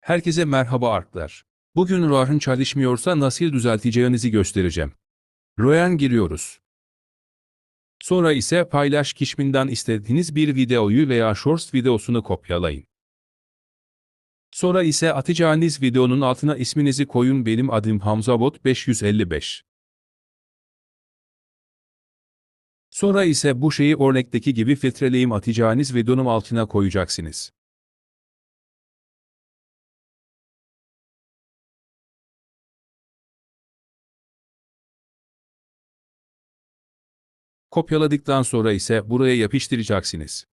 Herkese merhaba arkadaşlar. Bugün Ryan çalışmıyorsa nasıl düzelteceğinizi göstereceğim. Ryan giriyoruz. Sonra ise paylaş kısmından istediğiniz bir videoyu veya shorts videosunu kopyalayın. Sonra ise atacağınız videonun altına isminizi koyun. Benim adım Hamzabot 555. Sonra ise bu şeyi örnekteki gibi filtreleyip atacağınız videonun altına koyacaksınız. Kopyaladıktan sonra ise buraya yapıştıracaksınız.